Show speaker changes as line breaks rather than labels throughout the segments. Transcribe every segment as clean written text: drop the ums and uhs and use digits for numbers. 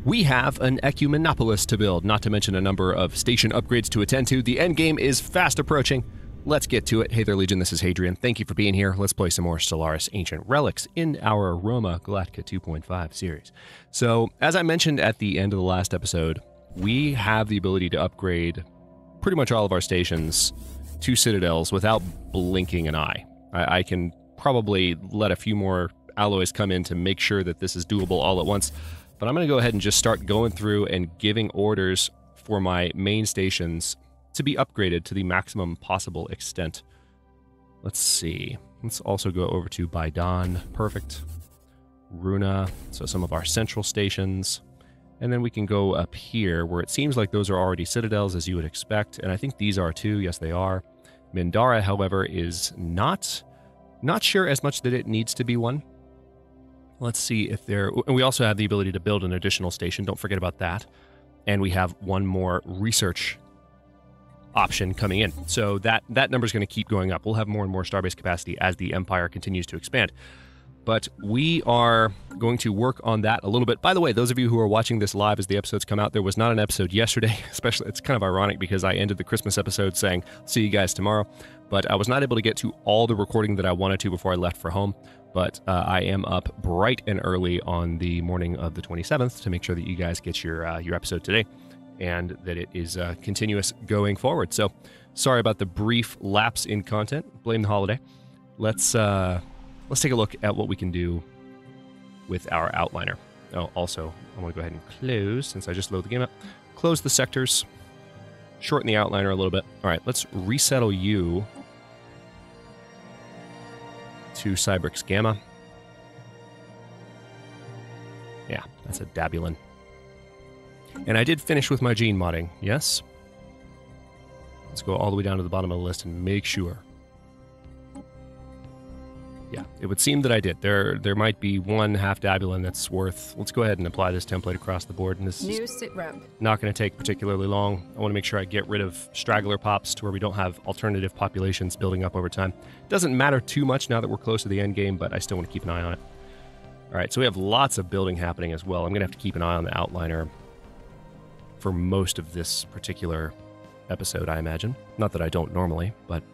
We have an Ecumenopolis to build, not to mention a number of station upgrades to attend to. The endgame is fast approaching. Let's get to it. Hey there, Legion, this is Hadrian. Thank you for being here. Let's play some more Stellaris Ancient Relics in our Roma Galactica 2.5 series. So, as I mentioned at the end of the last episode, we have the ability to upgrade pretty much all of our stations to citadels without blinking an eye. I can probably let a few more alloys come in to make sure that this is doable all at once, but I'm going to go ahead and just start going through and giving orders for my main stations to be upgraded to the maximum possible extent. Let's see. Let's also go over to Baidan. Perfect. Runa. So some of our central stations. And then we can go up here where it seems like those are already citadels, as you would expect. And I think these are too. Yes, they are. Mindara, however, is not sure as much that it needs to be one. Let's see if there... And we also have the ability to build an additional station. Don't forget about that. And we have one more research option coming in. So that number is going to keep going up. We'll have more and more starbase capacity as the Empire continues to expand. But we are going to work on that a little bit. By the way, those of you who are watching this live as the episodes come out, there was not an episode yesterday. Especially, it's kind of ironic because I ended the Christmas episode saying, see you guys tomorrow. But I was not able to get to all the recording that I wanted to before I left for home. But I am up bright and early on the morning of the 27th to make sure that you guys get your episode today, and that it is continuous going forward. So, sorry about the brief lapse in content. Blame the holiday. Let's take a look at what we can do with our outliner. Oh, also, I want to go ahead and close, since I just loaded the game up, close the sectors, shorten the outliner a little bit. All right, let's resettle you to Cybrix Gamma. Yeah, that's a Dabulin. And I did finish with my gene modding, yes? Let's go all the way down to the bottom of the list and make sure. Yeah, it would seem that I did. There might be one half Dabulin that's worth... Let's go ahead and apply this template across the board. And this is not going to take particularly long. I want to make sure I get rid of straggler pops to where we don't have alternative populations building up over time. Doesn't matter too much now that we're close to the end game, but I still want to keep an eye on it. All right, so we have lots of building happening as well. I'm going to have to keep an eye on the outliner for most of this particular episode, I imagine. Not that I don't normally, but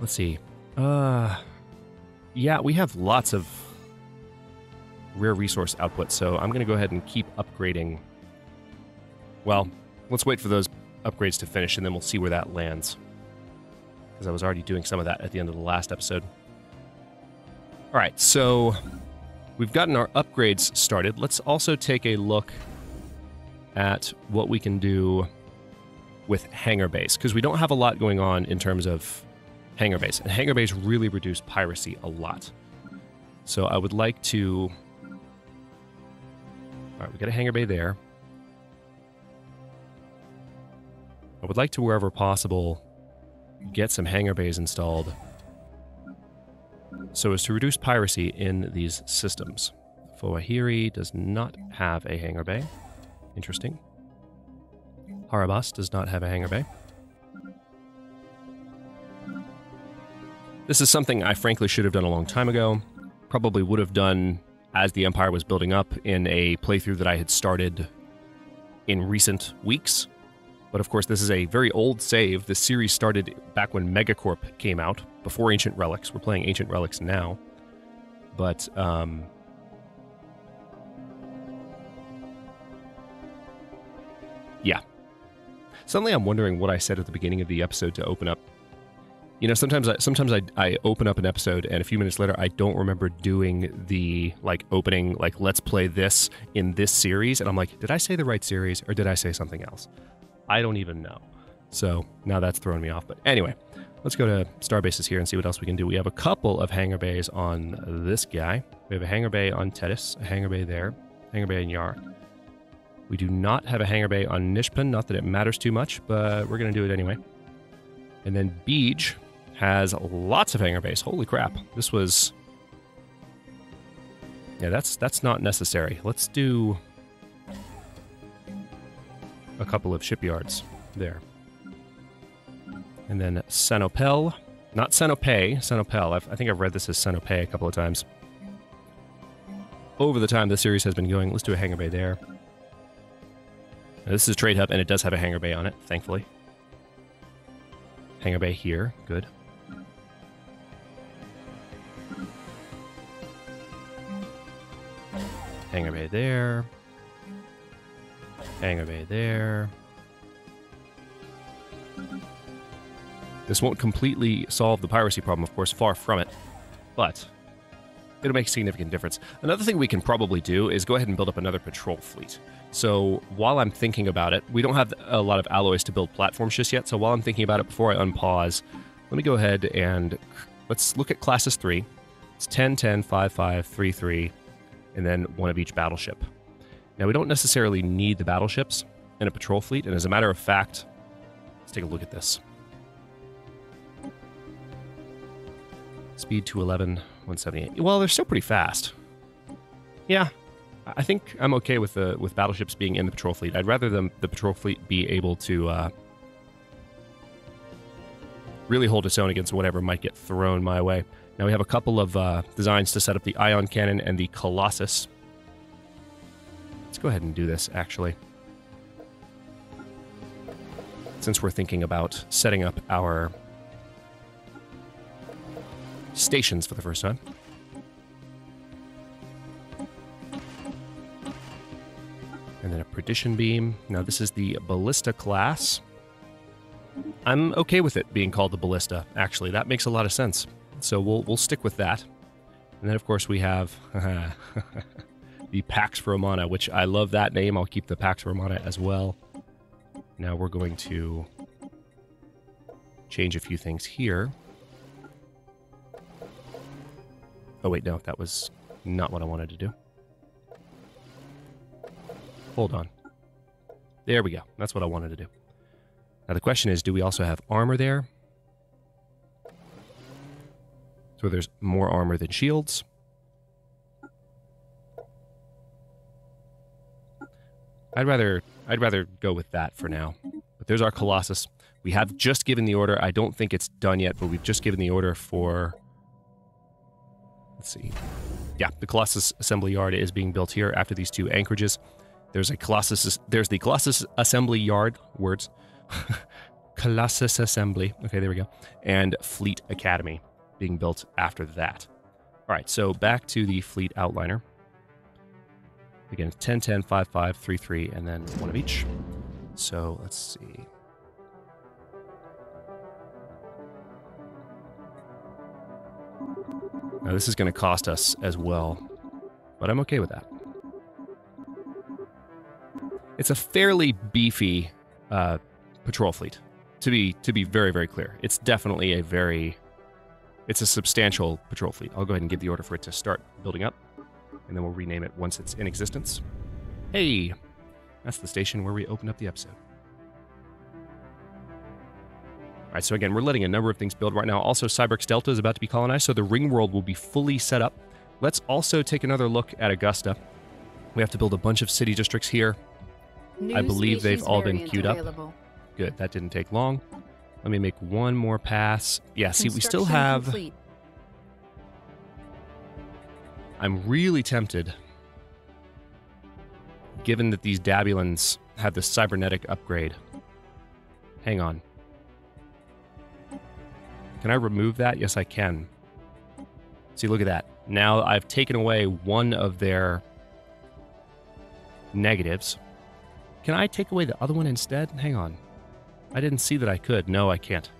let's see. Yeah, we have lots of rare resource output, so I'm going to go ahead and keep upgrading. Well, let's wait for those upgrades to finish, and then we'll see where that lands, because I was already doing some of that at the end of the last episode. All right, so we've gotten our upgrades started. Let's also take a look at what we can do with hangar base, because we don't have a lot going on in terms of hangar base. And hangar base really reduce piracy a lot. So I would like to... Alright, we got a hangar bay there. I would like to, wherever possible, get some hangar bays installed so as to reduce piracy in these systems. Fowahiri does not have a hangar bay. Interesting. Harabas does not have a hangar bay. This is something I frankly should have done a long time ago. Probably would have done as the Empire was building up in a playthrough that I had started in recent weeks. But of course, this is a very old save. This series started back when MegaCorp came out, before Ancient Relics. We're playing Ancient Relics now. But, yeah. Suddenly I'm wondering what I said at the beginning of the episode to open up. You know, sometimes I open up an episode and a few minutes later I don't remember doing the, opening, let's play this in this series. And I'm like, did I say the right series or did I say something else? I don't even know. So now that's throwing me off. But anyway, let's go to Starbases here and see what else we can do. We have a couple of hangar bays on this guy. We have a hangar bay on Tethys, a hangar bay there, hangar bay on Yark. We do not have a hangar bay on Nishpan, not that it matters too much, but we're going to do it anyway. And then Beej has lots of hangar bays. Holy crap. This was... Yeah, that's not necessary. Let's do a couple of shipyards there. And then Senopel. Not Senope, Senopel. I think I've read this as Senope a couple of times. over the time this series has been going. Let's do a hangar bay there. Now, this is a trade hub, and it does have a hangar bay on it, thankfully. Hangar bay here. Good. Hangar bay there. Hangar bay there. This won't completely solve the piracy problem, of course, far from it, but it'll make a significant difference. Another thing we can probably do is go ahead and build up another patrol fleet. So while I'm thinking about it, we don't have a lot of alloys to build platforms just yet, so while I'm thinking about it, before I unpause, let me go ahead and let's look at classes 3. It's 10, 10, 5, 5, 3, 3, and then one of each battleship. Now, we don't necessarily need the battleships in a patrol fleet, and as a matter of fact, let's take a look at this. Speed 211, 178. Well, they're still pretty fast. Yeah, I think I'm okay with battleships being in the patrol fleet. I'd rather the patrol fleet be able to really hold its own against whatever might get thrown my way. Now, we have a couple of designs to set up the ion cannon and the Colossus. Let's go ahead and do this, actually. Since we're thinking about setting up our stations for the first time. And then a Perdition Beam. Now, this is the Ballista class. I'm okay with it being called the Ballista, actually. That makes a lot of sense. So we'll stick with that. And then, of course, we have the Pax Romana, which I love that name. I'll keep the Pax Romana as well. Now we're going to change a few things here. Oh, wait, no, that was not what I wanted to do. Hold on. There we go. That's what I wanted to do. Now, the question is, do we also have armor there? So there's more armor than shields. I'd rather go with that for now. But there's our Colossus. We have just given the order. I don't think it's done yet, but we've just given the order for... Let's see. Yeah, the Colossus Assembly Yard is being built here after these two anchorages. There's the Colossus Assembly Yard, words. Colossus Assembly. Okay, there we go. And Fleet Academy being built after that. All right, so back to the fleet outliner. Again, 10, 10, 5, 5, 3, 3, and then one of each. So let's see. Now, this is going to cost us as well, but I'm okay with that. It's a fairly beefy patrol fleet, to be very, very clear. It's definitely it's a substantial patrol fleet. I'll go ahead and give the order for it to start building up, and then we'll rename it once it's in existence. Hey, that's the station where we open up the episode. All right, so again, we're letting a number of things build right now. Also, Cyberx Delta is about to be colonized, so the ring world will be fully set up. Let's also take another look at Augusta. We have to build a bunch of city districts here. I believe they've all been queued up. Good, that didn't take long. Let me make one more pass. Yeah, see, we still have... Complete. I'm really tempted, given that these Dabulans have the cybernetic upgrade. Hang on. Can I remove that? Yes, I can. See, look at that. Now I've taken away one of their negatives. Can I take away the other one instead? Hang on. I didn't see that I could. No, I can't.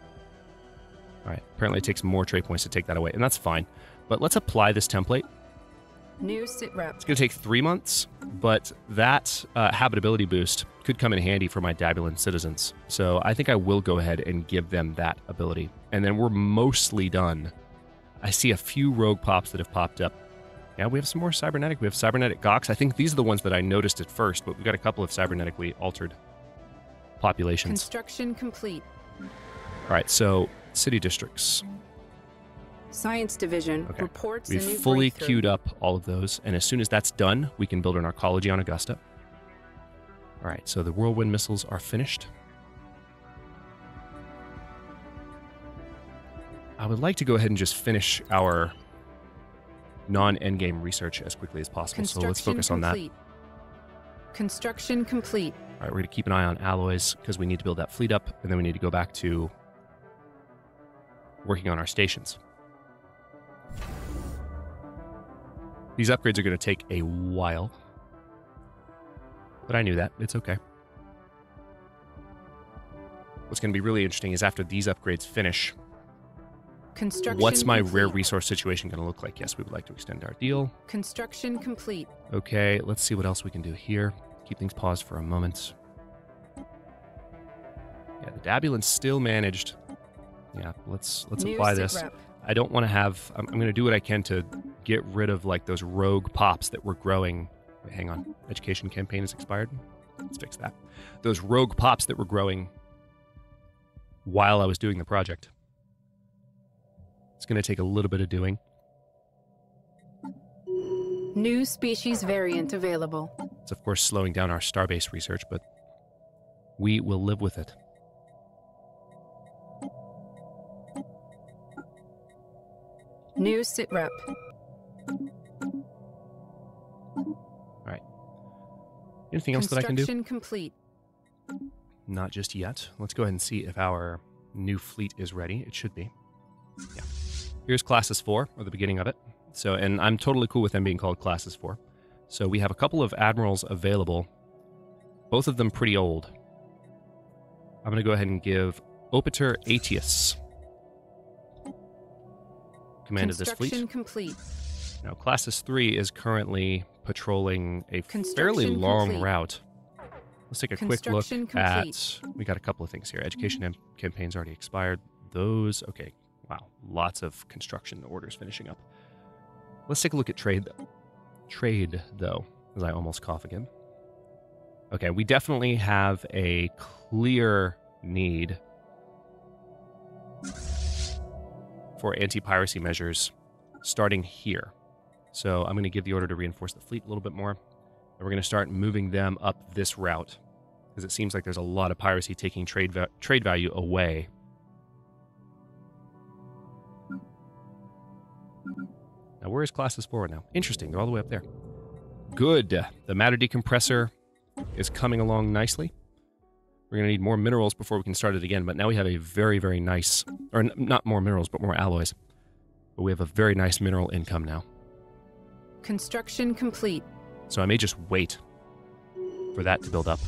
All right. Apparently it takes more trade points to take that away, and that's fine. But let's apply this template.
New sit rep.
It's going to take 3 months, but that habitability boost could come in handy for my Dabulan citizens. So I think I will go ahead and give them that ability. And then we're mostly done. I see a few rogue pops that have popped up. Yeah, we have some more cybernetic. We have cybernetic Gox. I think these are the ones that I noticed at first, but we've got a couple of cybernetically altered populations.
Construction complete.
All right, so city districts.
Science Division reports
We've fully queued up all of those, and as soon as that's done, we can build an arcology on Augusta. All right, so the whirlwind missiles are finished. I would like to go ahead and just finish our non-endgame research as quickly as possible. So let's focus on that.
Construction complete.
All right, we're going to keep an eye on alloys because we need to build that fleet up, and then we need to go back to working on our stations. These upgrades are going to take a while, but I knew that. It's okay. What's going to be really interesting is after these upgrades finish, what's my rare resource situation going to look like? Yes, we would like to extend our deal.
Construction complete.
Okay, let's see what else we can do here. Keep things paused for a moment. Yeah, the Dabulans still managed. Yeah, let's apply this. I don't want to have... I'm going to do what I can to get rid of, like, those rogue pops that were growing... Wait, hang on. Education campaign has expired. Let's fix that. Those rogue pops that were growing while I was doing the project. It's going to take a little bit of doing.
New species variant available.
It's, of course, slowing down our starbase research, but we will live with it.
New sitrep.
All right. Anything else that I can do?
Construction complete.
Not just yet. Let's go ahead and see if our new fleet is ready. It should be. Yeah. Here's Classes 4, or the beginning of it. So, and I'm totally cool with them being called Classes 4. So we have a couple of admirals available, both of them pretty old. I'm going to go ahead and give Opiter Aetius command of this fleet.
Construction complete.
Now, Classes 3 is currently patrolling a fairly long route. Let's take a quick look at... We got a couple of things here. Education campaign's already expired. Those... Okay. Wow. Lots of construction orders finishing up. Let's take a look at trade, though. Trade, though, as I almost cough again. Okay, we definitely have a clear need for anti-piracy measures starting here. So I'm going to give the order to reinforce the fleet a little bit more. And we're going to start moving them up this route, because it seems like there's a lot of piracy taking trade value away. Now, where is Classes 4 now? Interesting, they're all the way up there. Good. The matter decompressor is coming along nicely. We're going to need more minerals before we can start it again, but now we have a very, very nice... Or not more minerals, but more alloys. But we have a very nice mineral income now.
Construction complete.
So I may just wait for that to build up.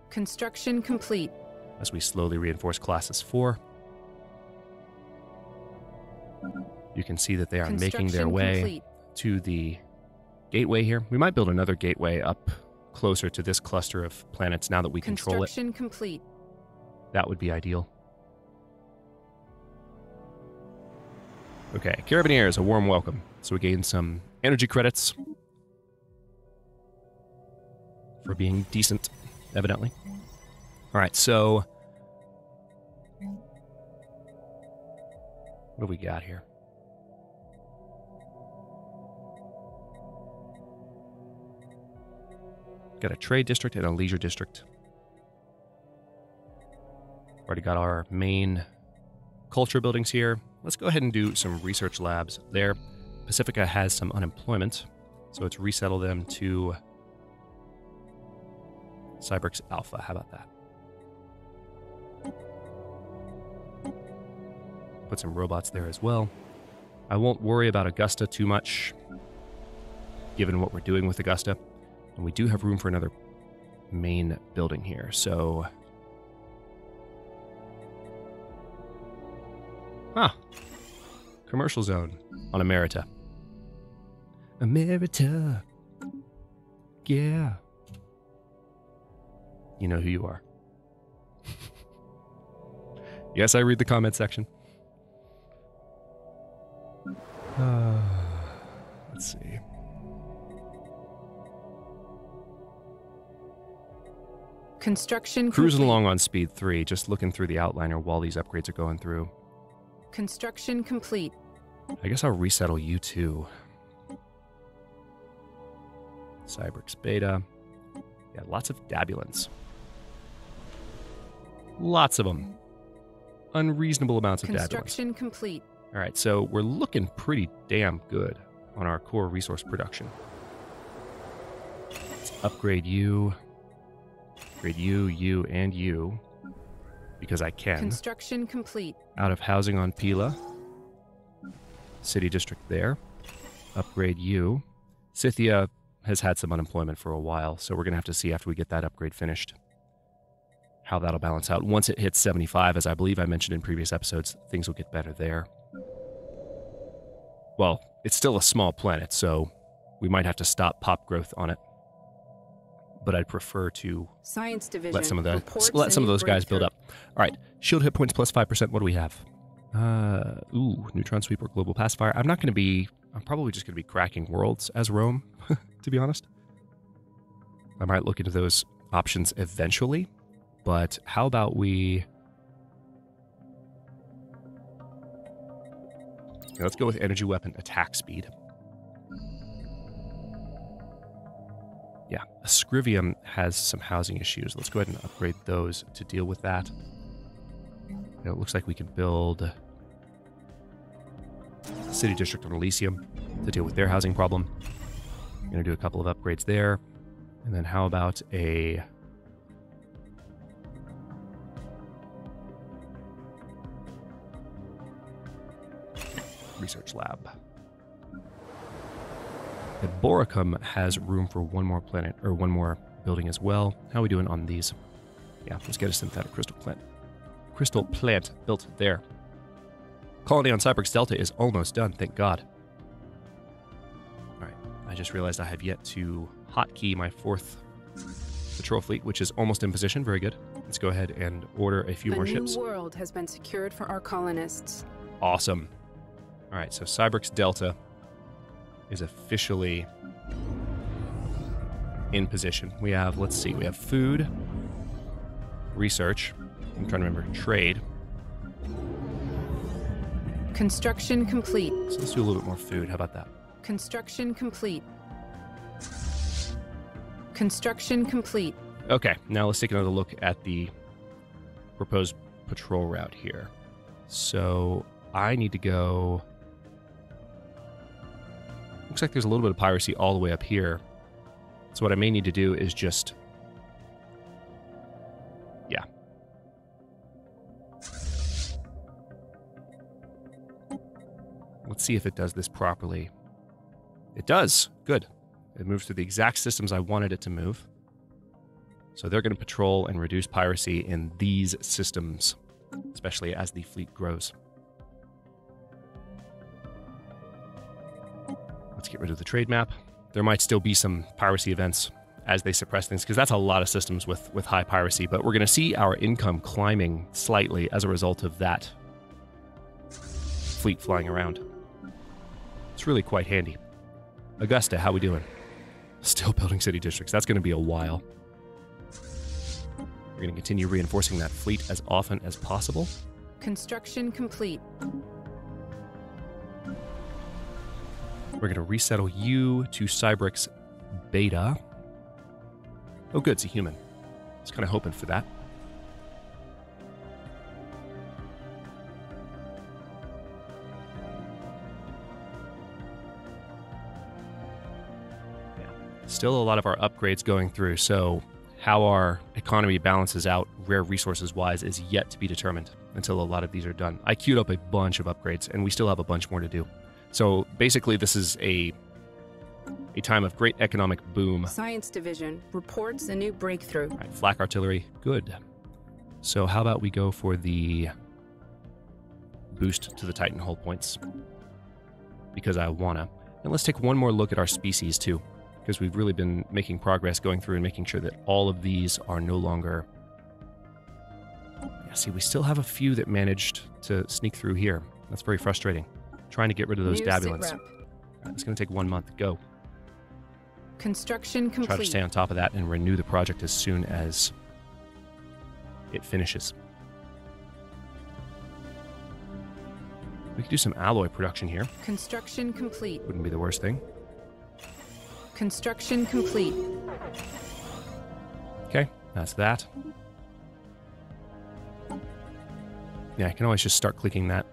Construction complete.
As we slowly reinforce Classes 4. You can see that they are making their way to the gateway here. We might build another gateway up closer to this cluster of planets now that we control it.
Construction complete.
That would be ideal. Okay, Carabineers, a warm welcome. So we gained some energy credits for being decent, evidently. All right, so what do we got here? Got a trade district and a leisure district. Already got our main culture buildings here. Let's go ahead and do some research labs there. Pacifica has some unemployment, so let's resettle them to Cybrix Alpha. How about that? Put some robots there as well. I won't worry about Augusta too much, given what we're doing with Augusta. And we do have room for another main building here, so... Commercial zone on Emerita. Emerita. Yeah. You know who you are. Yes, I read the comment section. Let's see.
Construction
Cruising
complete.
along on speed 3, just looking through the outliner while these upgrades are going through.
Construction complete.
I guess I'll resettle you too. Cybrix Beta. Yeah, lots of Dabulans. Lots of them. Unreasonable amounts of Dabulans.
Construction complete.
All right, so we're looking pretty damn good on our core resource production. Let's upgrade you, and you, because I can.
Construction complete.
Out of housing on Pila. City district there. Upgrade you. Scythia has had some unemployment for a while, so we're going to have to see after we get that upgrade finished how that'll balance out. Once it hits 75, as I believe I mentioned in previous episodes, things will get better there. Well, it's still a small planet, so we might have to stop pop growth on it. But I'd prefer to
Science Division
let some of those guys build up. All right, shield hit points plus 5%. What do we have? Neutron sweep or global pacifier. I'm probably just going to be cracking worlds as Rome, to be honest. I might look into those options eventually, but how about we... Let's go with energy weapon attack speed. Yeah, Ascrivium has some housing issues. Let's go ahead and upgrade those to deal with that. It looks like we can build a city district on Elysium to deal with their housing problem. I'm going to do a couple of upgrades there. And then how about a... research lab. The Boricum has room for one more planet, or one more building as well. How are we doing on these? Yeah, let's get a synthetic crystal plant. Crystal plant built there. Colony on Cyprix Delta is almost done, thank God. Alright, I just realized I have yet to hotkey my 4th patrol fleet, which is almost in position. Very good. Let's go ahead and order a few more ships.
A new world has been secured for our colonists.
Awesome. Alright, so Cybrix Delta is officially in position. We have, let's see, we have food, research, I'm trying to remember, trade.
Construction complete.
So let's do a little bit more food. How about that?
Construction complete. Construction complete.
Okay, now let's take another look at the proposed patrol route here. So I need to go... Looks like there's a little bit of piracy all the way up here. So what I may need to do is just... Yeah. Let's see if it does this properly. It does. Good. It moves through the exact systems I wanted it to move. So they're going to patrol and reduce piracy in these systems, especially as the fleet grows. Let's get rid of the trade map. There might still be some piracy events as they suppress things, because that's a lot of systems with high piracy, but we're going to see our income climbing slightly as a result of that fleet flying around. It's really quite handy. Augusta, how we doing? Still building city districts. That's going to be a while. We're going to continue reinforcing that fleet as often as possible.
Construction complete.
We're going to resettle you to Cybrix Beta. Oh good, it's a human. I was kind of hoping for that. Yeah. Still a lot of our upgrades going through, so how our economy balances out rare resources-wise is yet to be determined until a lot of these are done. I queued up a bunch of upgrades, and we still have a bunch more to do. So basically, this is a time of great economic boom.
Science Division reports a new breakthrough.
All right, flak artillery, good. So how about we go for the boost to the Titan hull points? Because I wanna. And let's take one more look at our species too, because we've really been making progress going through and making sure that all of these are no longer... Yeah, see, we still have a few that managed to sneak through here. That's very frustrating. Trying to get rid of those dabulants. Right, it's going to take 1 month. Go.
Construction complete.
Try to stay on top of that and renew the project as soon as it finishes. We could do some alloy production here.
Construction complete.
Wouldn't be the worst thing.
Construction complete.
Okay, that's that. Yeah, I can always just start clicking that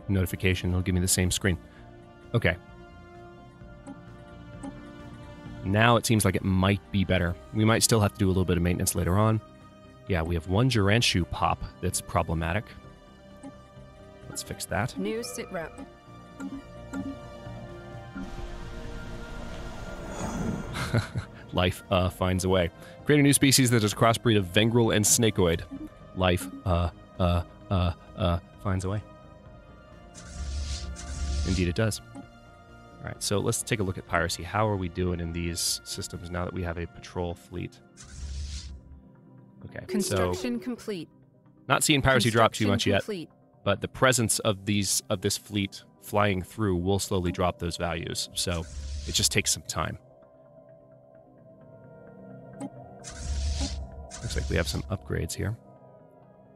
notification. It'll give me the same screen. Okay. Now it seems like it might be better. We might still have to do a little bit of maintenance later on. Yeah, we have one Juranshu pop that's problematic. Let's fix that.
New sit rep.
Life finds a way. Create a new species that is a crossbreed of Vengrel and Snakeoid. Life finds a way. Indeed it does. All right, so let's take a look at piracy. How are we doing in these systems now that we have a patrol fleet? Okay,
Construction complete.
Not seeing piracy drop too much
complete.
yet, but the presence of this fleet flying through will slowly drop those values. So it just takes some time. Looks like we have some upgrades here.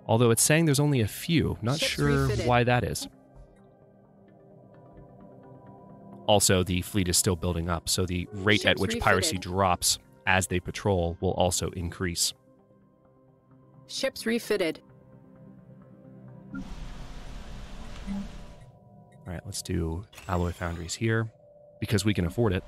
Although it's saying there's only a few. Not
Ships
sure
refitted.
why that is. Also, the fleet is still building up, so the rate at
Ships
which piracy
refitted.
drops as they patrol will also increase.
Ships refitted.
All right, let's do alloy foundries here, because we can afford it.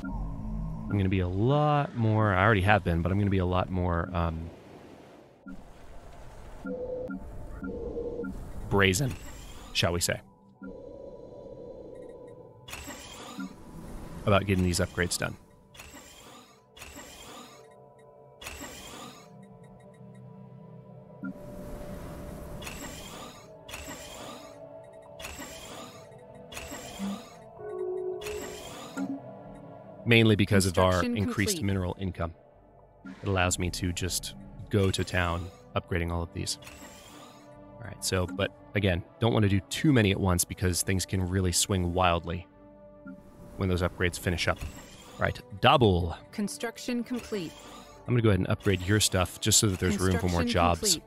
I'm going to be a lot more, I already have been, but I'm going to be a lot more brazen, shall we say, about getting these upgrades done. Mainly because of our
Construction
increased
complete.
mineral income. It allows me to just go to town upgrading all of these. All right, so, but again, don't want to do too many at once because things can really swing wildly when those upgrades finish up. All right, double.
Construction complete.
I'm going to go ahead and upgrade your stuff just so that there's room for more
Construction
jobs.
complete.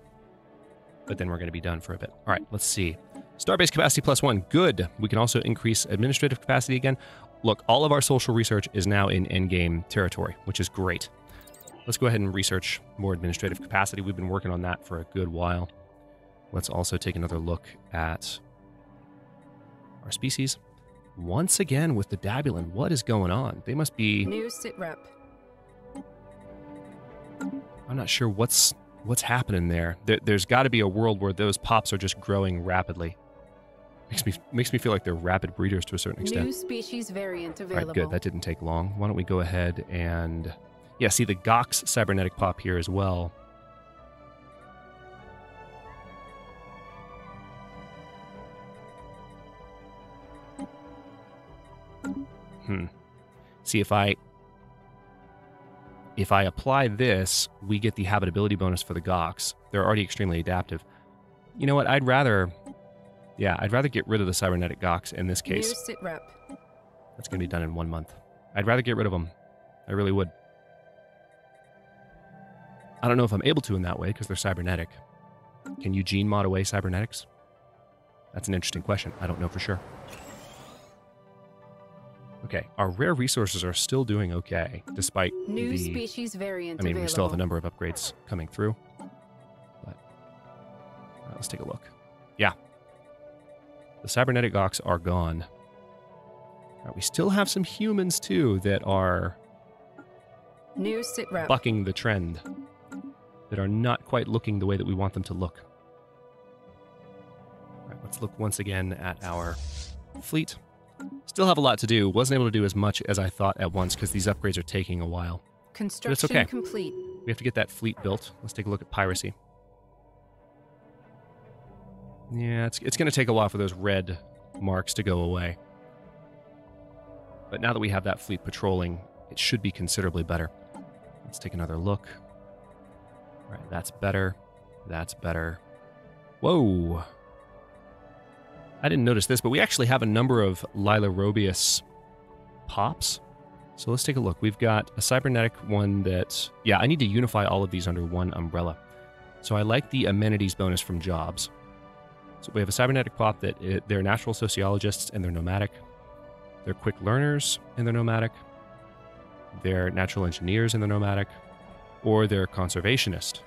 But then we're going to be done for a bit. All right, let's see. Starbase capacity +1. Good. We can also increase administrative capacity again. Look, all of our social research is now in endgame territory, which is great. Let's go ahead and research more administrative capacity. We've been working on that for a good while. Let's also take another look at our species. Once again with the Dabulan, what is going on? They must be...
New sit rep.
I'm not sure what's happening there. There's got to be a world where those pops are just growing rapidly. Makes me feel like they're rapid breeders to a certain extent.
New species variant
All
available.
right, good. That didn't take long. Why don't we go ahead and... Yeah, see the Gox cybernetic pop here as well. See, if I apply this, we get the habitability bonus for the Gox. They're already extremely adaptive. You know what? I'd rather get rid of the cybernetic Gox in this case.
New sit rep.
That's going to be done in 1 month. I'd rather get rid of them. I really would. I don't know if I'm able to in that way because they're cybernetic. Can you gene mod away cybernetics? That's an interesting question. I don't know for sure. Okay, our rare resources are still doing okay, despite
New
the...
species variant
I mean,
available.
we still have a number of upgrades coming through. But all right, let's take a look. Yeah. The cybernetic Gox are gone. All right, we still have some humans, too, that are
New sit rep.
bucking the trend, that are not quite looking the way that we want them to look. All right, let's look once again at our fleet. Still have a lot to do. Wasn't able to do as much as I thought at once because these upgrades are taking a while.
Construction
okay.
complete.
We have to get that fleet built. Let's take a look at piracy. Yeah, it's going to take a while for those red marks to go away. But now that we have that fleet patrolling, it should be considerably better. Let's take another look. All right, that's better. That's better. Whoa! I didn't notice this, but we actually have a number of Lilarobius pops. So let's take a look. We've got a cybernetic one that... Yeah, I need to unify all of these under one umbrella. So I like the amenities bonus from jobs. So we have a cybernetic pop that they're natural sociologists and they're nomadic. They're quick learners and they're nomadic. They're natural engineers and they're nomadic. or they're conservationist.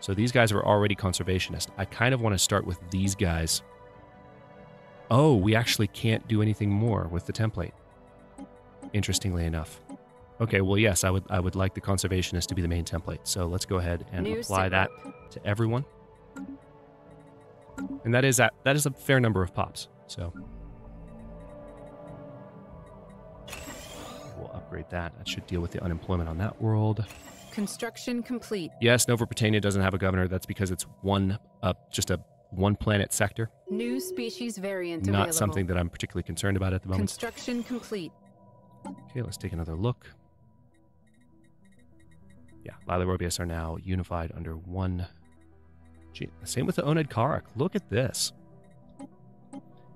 So these guys are already conservationist. I kind of want to start with these guys. Oh, we actually can't do anything more with the template. Interestingly enough. Okay, well, yes, I would like the conservationist to be the main template. So let's go ahead and apply that to everyone. And that is a fair number of pops. So we'll upgrade that. That should deal with the unemployment on that world.
Construction complete.
Yes, Nova Britannia doesn't have a governor. That's because it's just a one planet sector.
New species variant
Not
available.
something that I'm particularly concerned about at the moment.
Construction complete.
Okay, let's take another look. Yeah, Lila Robius are now unified under one. Same with the Oned Karak. Look at this.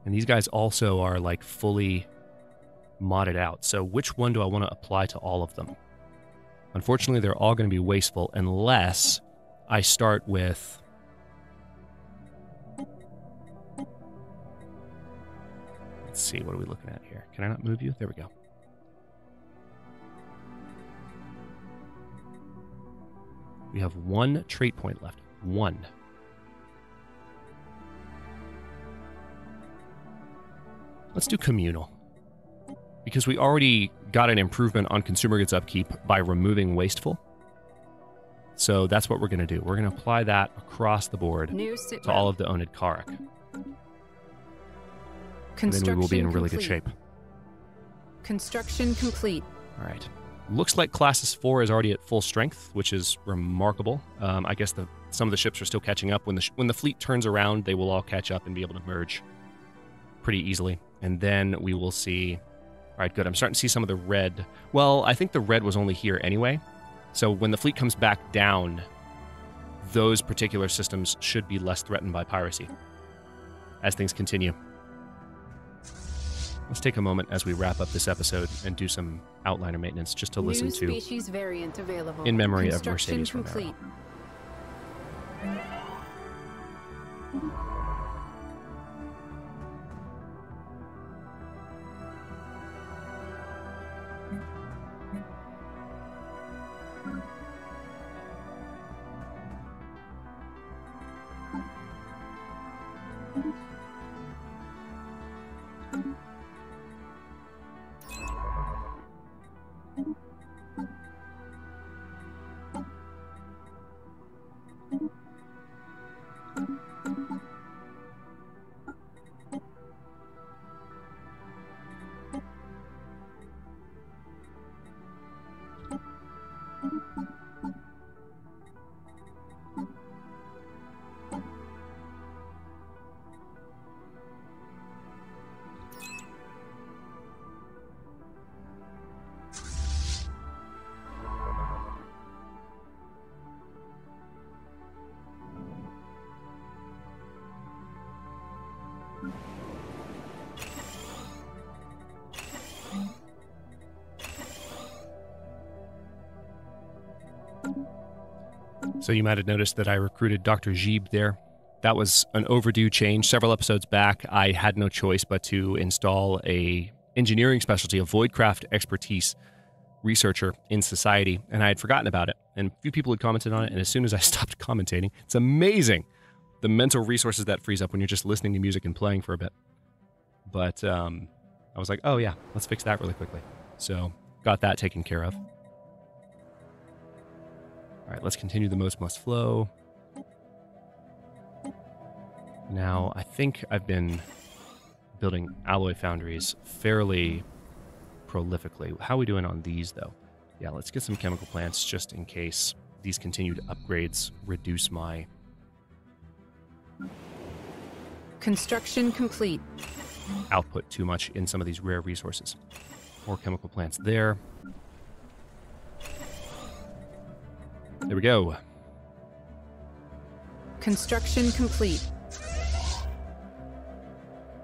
And these guys also are like fully modded out. So which one do I want to apply to all of them? Unfortunately, they're all going to be wasteful unless I start with... Let's see, what are we looking at here? Can I not move you? There we go. We have one trait point left. One. Let's do communal. Because we already got an improvement on consumer goods upkeep by removing wasteful. So that's what we're going to do. We're going to apply that across the board to all of the Oned Karak. And then we will be in really good shape.
Construction complete.
All right. Looks like Classis 4 is already at full strength, which is remarkable. I guess some of the ships are still catching up. When the fleet turns around, they will all catch up and be able to merge pretty easily. And then we will see... All right, good. I'm starting to see some of the red. Well, I think the red was only here anyway. So when the fleet comes back down, those particular systems should be less threatened by piracy as things continue. Let's take a moment as we wrap up this episode and do some outliner maintenance just to listen to
species variant available.
In Memory of Mercedes Romero. So you might have noticed that I recruited Dr. Jeeb there. That was an overdue change. Several episodes back, I had no choice but to install a engineering specialty, a voidcraft expertise researcher in society, and I had forgotten about it. And a few people had commented on it, and as soon as I stopped commentating, it's amazing the mental resources that frees up when you're just listening to music and playing for a bit. But I was like, oh yeah, let's fix that really quickly. So got that taken care of. All right, let's continue the most must flow. Now, I think I've been building alloy foundries fairly prolifically. How are we doing on these, though? Yeah, let's get some chemical plants just in case these continued upgrades reduce my...
Construction complete.
Output too much in some of these rare resources. More chemical plants there. There we go.
Construction complete.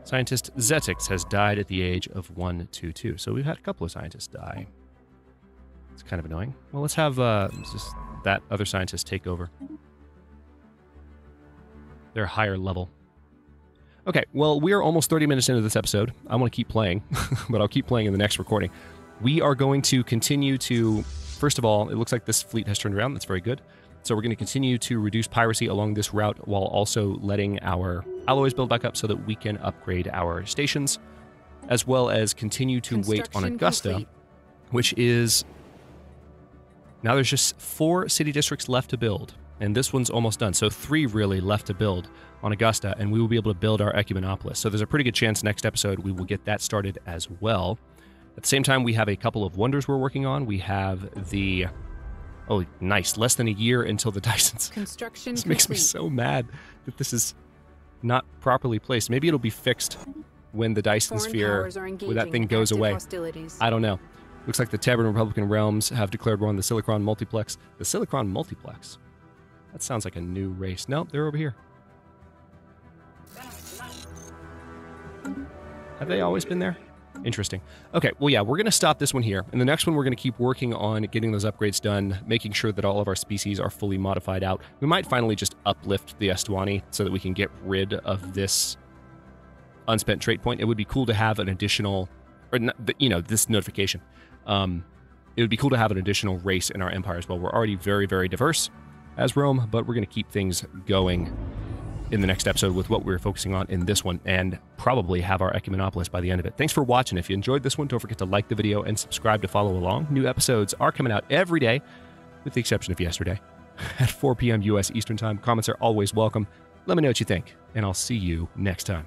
Scientist Zetix has died at the age of 122. So we've had a couple of scientists die. It's kind of annoying. Well, let's have just that other scientist take over. They're higher level. Okay, well, we are almost 30 minutes into this episode. I want to keep playing, but I'll keep playing in the next recording. We are going to continue to first of all, it looks like this fleet has turned around. That's very good. So we're going to continue to reduce piracy along this route while also letting our alloys build back up so that we can upgrade our stations, as well as continue to wait on Augusta,
complete.
which is... Now there's just 4 city districts left to build, and this one's almost done. So 3 really left to build on Augusta, and we will be able to build our ecumenopolis. So there's a pretty good chance next episode we will get that started as well. At the same time, we have a couple of wonders we're working on. We have the... Oh, nice. Less than a year until the Dysons.
Construction
This makes me so mad that this is not properly placed. Maybe it'll be fixed when the Dyson sphere, when that thing goes away. I don't know. Looks like the Terran Republican realms have declared war on the Silicon Multiplex. The Silicon Multiplex? That sounds like a new race. No, they're over here. Have they always been there? Interesting. Okay, well, yeah, we're going to stop this one here. In the next one, we're going to keep working on getting those upgrades done, making sure that all of our species are fully modified out. We might finally just uplift the Estuani so that we can get rid of this unspent trait point. It would be cool to have an additional, or this notification. It would be cool to have an additional race in our empire as well. We're already very, very diverse as Rome, but we're going to keep things going in the next episode with what we're focusing on in this one, and probably have our ecumenopolis by the end of it. Thanks for watching. If you enjoyed this one, don't forget to like the video and subscribe to follow along. New episodes are coming out every day, with the exception of yesterday, at 4 p.m. U.S. Eastern Time. Comments are always welcome. Let me know what you think, and I'll see you next time.